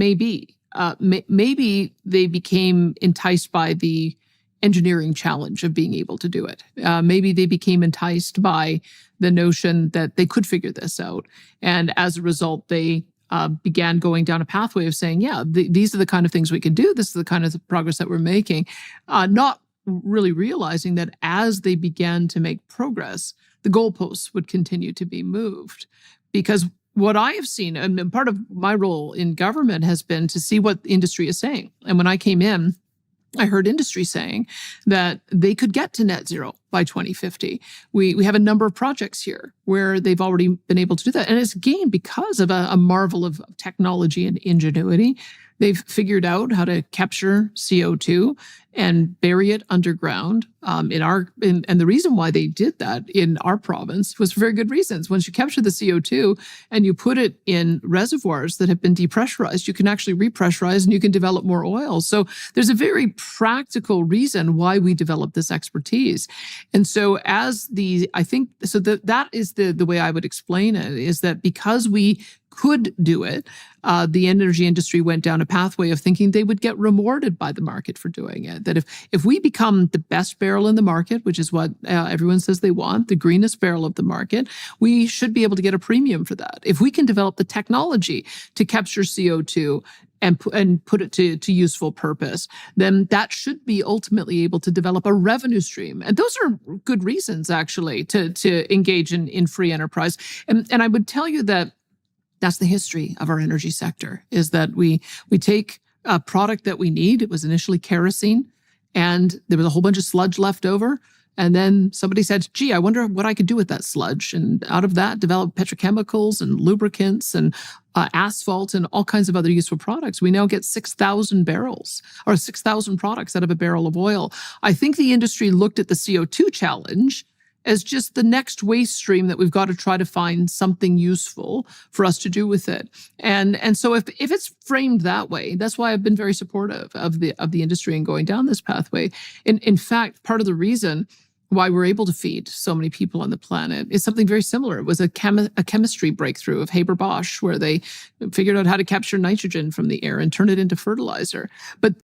Maybe. Maybe they became enticed by the engineering challenge of being able to do it. Maybe they became enticed by the notion that they could figure this out. And as a result, they began going down a pathway of saying, yeah, these are the kind of things we can do. This is the kind of progress that we're making. Not really realizing that as they began to make progress, the goalposts would continue to be moved. Because what I have seen, and part of my role in government has been to see what the industry is saying. And when I came in, I heard industry saying that they could get to net zero by 2050. We have a number of projects here where they've already been able to do that. And it's again because of a marvel of technology and ingenuity. They've figured out how to capture CO2 and bury it underground. And the reason why they did that in our province was for very good reasons. Once you capture the CO2 and you put it in reservoirs that have been depressurized, you can actually repressurize and you can develop more oil. So there's a very practical reason why we developed this expertise. And so that is the way I would explain it, is that because we could do it, the energy industry went down a pathway of thinking they would get rewarded by the market for doing it. That if we become the best barrel in the market, which is what everyone says they want, the greenest barrel of the market, we should be able to get a premium for that. If we can develop the technology to capture CO2 and put it to useful purpose, then that should be ultimately able to develop a revenue stream. And those are good reasons, actually, to engage in free enterprise. And I would tell you that that's the history of our energy sector, is that we take a product that we need. It was initially kerosene, and there was a whole bunch of sludge left over. And then somebody said, gee, I wonder what I could do with that sludge. And out of that, developed petrochemicals and lubricants and asphalt and all kinds of other useful products. We now get 6,000 barrels or 6,000 products out of a barrel of oil. I think the industry looked at the CO2 challenge as just the next waste stream that we've got to try to find something useful for us to do with it. And so if it's framed that way, that's why I've been very supportive of the industry and going down this pathway. In fact, part of the reason why we're able to feed so many people on the planet is something very similar. It was a chemistry breakthrough of Haber-Bosch, where they figured out how to capture nitrogen from the air and turn it into fertilizer. But